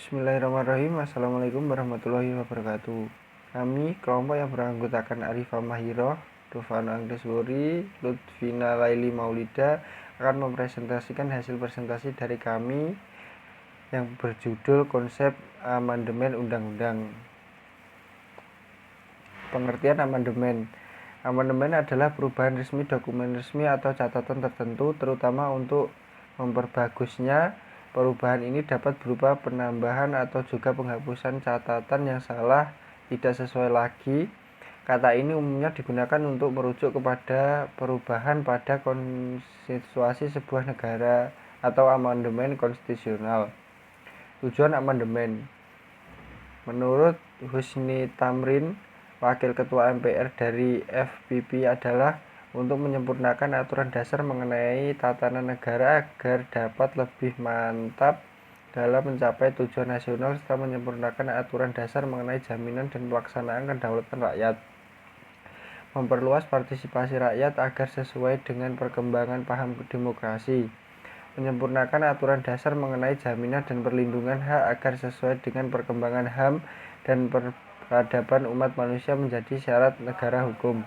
Bismillahirrahmanirrahim. Assalamualaikum warahmatullahi wabarakatuh. Kami kelompok yang beranggotakan Arifah Mahiro, Dovana Anggeswuri, Lutfina Laili Maulida akan mempresentasikan hasil presentasi dari kami yang berjudul konsep amandemen undang-undang. Pengertian amandemen. Amandemen adalah perubahan resmi dokumen resmi atau catatan tertentu, terutama untuk memperbagusnya. Perubahan ini dapat berupa penambahan atau juga penghapusan catatan yang salah, tidak sesuai lagi. Kata ini umumnya digunakan untuk merujuk kepada perubahan pada konstitusi sebuah negara atau amandemen konstitusional. Tujuan amandemen. Menurut Husni Tamrin, Wakil Ketua MPR dari FPP, adalah untuk menyempurnakan aturan dasar mengenai tatanan negara agar dapat lebih mantap dalam mencapai tujuan nasional serta menyempurnakan aturan dasar mengenai jaminan dan pelaksanaan kedaulatan rakyat. Memperluas partisipasi rakyat agar sesuai dengan perkembangan paham demokrasi. Menyempurnakan aturan dasar mengenai jaminan dan perlindungan hak agar sesuai dengan perkembangan HAM dan peradaban umat manusia menjadi syarat negara hukum.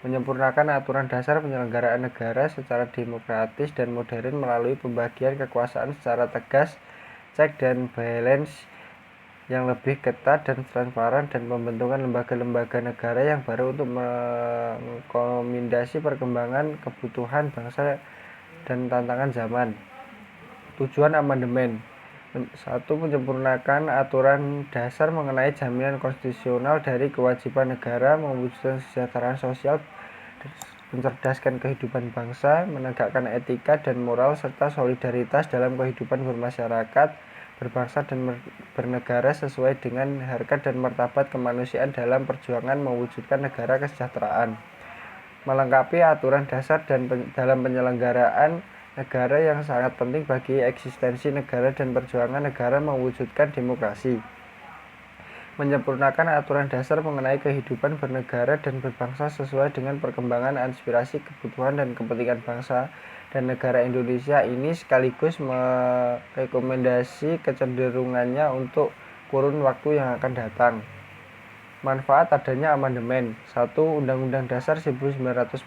Menyempurnakan aturan dasar penyelenggaraan negara secara demokratis dan modern melalui pembagian kekuasaan secara tegas, check dan balance yang lebih ketat dan transparan, dan pembentukan lembaga-lembaga negara yang baru untuk mengakomodasi perkembangan kebutuhan bangsa dan tantangan zaman. Tujuan amandemen. 1. Menyempurnakan aturan dasar mengenai jaminan konstitusional dari kewajiban negara, mewujudkan kesejahteraan sosial, mencerdaskan kehidupan bangsa, menegakkan etika dan moral, serta solidaritas dalam kehidupan bermasyarakat, berbangsa dan bernegara sesuai dengan harkat dan martabat kemanusiaan dalam perjuangan mewujudkan negara kesejahteraan. Melengkapi aturan dasar dan dalam penyelenggaraan negara yang sangat penting bagi eksistensi negara dan perjuangan negara mewujudkan demokrasi. Menyempurnakan aturan dasar mengenai kehidupan bernegara dan berbangsa sesuai dengan perkembangan aspirasi, kebutuhan, dan kepentingan bangsa dan negara Indonesia ini, sekaligus merekomendasi kecenderungannya untuk kurun waktu yang akan datang. Manfaat adanya amandemen. 1. Undang-Undang Dasar 1945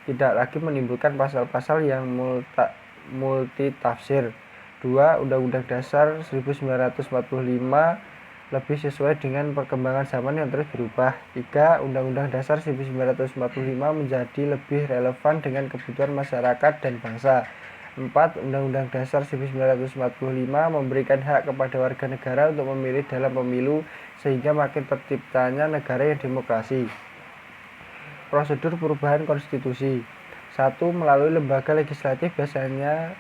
tidak lagi menimbulkan pasal-pasal yang multitafsir. 2. Undang-Undang Dasar 1945 lebih sesuai dengan perkembangan zaman yang terus berubah. 3. Undang-Undang Dasar 1945 menjadi lebih relevan dengan kebutuhan masyarakat dan bangsa. 4. Undang-Undang Dasar 1945 memberikan hak kepada warga negara untuk memilih dalam pemilu, sehingga makin terciptanya negara yang demokrasi. Prosedur perubahan konstitusi. 1. Melalui lembaga legislatif biasanya,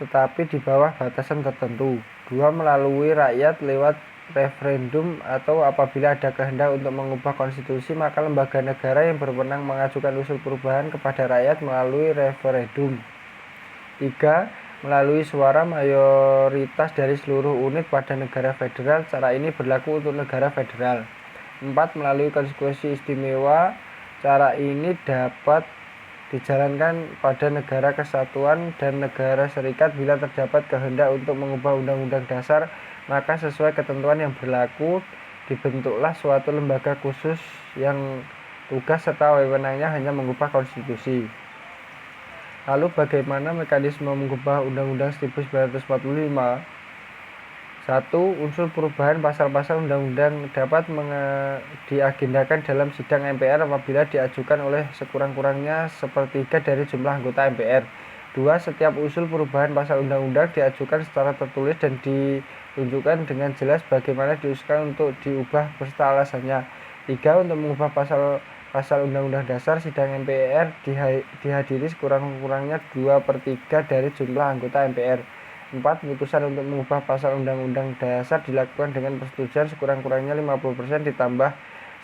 tetapi di bawah batasan tertentu. 2. Melalui rakyat lewat referendum, atau apabila ada kehendak untuk mengubah konstitusi, maka lembaga negara yang berwenang mengajukan usul perubahan kepada rakyat melalui referendum. 3. Melalui suara mayoritas dari seluruh unit pada negara federal. Cara ini berlaku untuk negara federal. 4. Melalui konstitusi istimewa. Cara ini dapat dijalankan pada negara kesatuan dan negara serikat bila terdapat kehendak untuk mengubah undang-undang dasar, maka sesuai ketentuan yang berlaku dibentuklah suatu lembaga khusus yang tugas serta wewenangnya hanya mengubah konstitusi. Lalu bagaimana mekanisme mengubah Undang-Undang 1945? 1. Unsur perubahan pasal-pasal undang-undang dapat diagendakan dalam sidang MPR apabila diajukan oleh sekurang-kurangnya sepertiga dari jumlah anggota MPR. 2. Setiap usul perubahan pasal undang-undang diajukan secara tertulis dan ditunjukkan dengan jelas bagaimana diusulkan untuk diubah beserta alasannya. 3. Untuk mengubah pasal Undang-Undang Dasar, sidang MPR dihadiri sekurang-kurangnya 2/3 dari jumlah anggota MPR. 4. Putusan untuk mengubah pasal Undang-Undang Dasar dilakukan dengan persetujuan sekurang-kurangnya 50% ditambah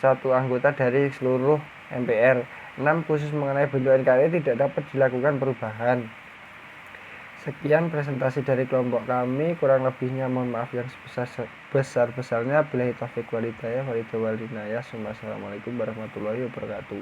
1 anggota dari seluruh MPR. 6. Khusus mengenai bentuk NKRI tidak dapat dilakukan perubahan. Sekian presentasi dari kelompok kami, kurang lebihnya mohon maaf yang sebesar-besarnya. Billahi taufiq wal hidayah. Wassalamualaikum warahmatullahi wabarakatuh.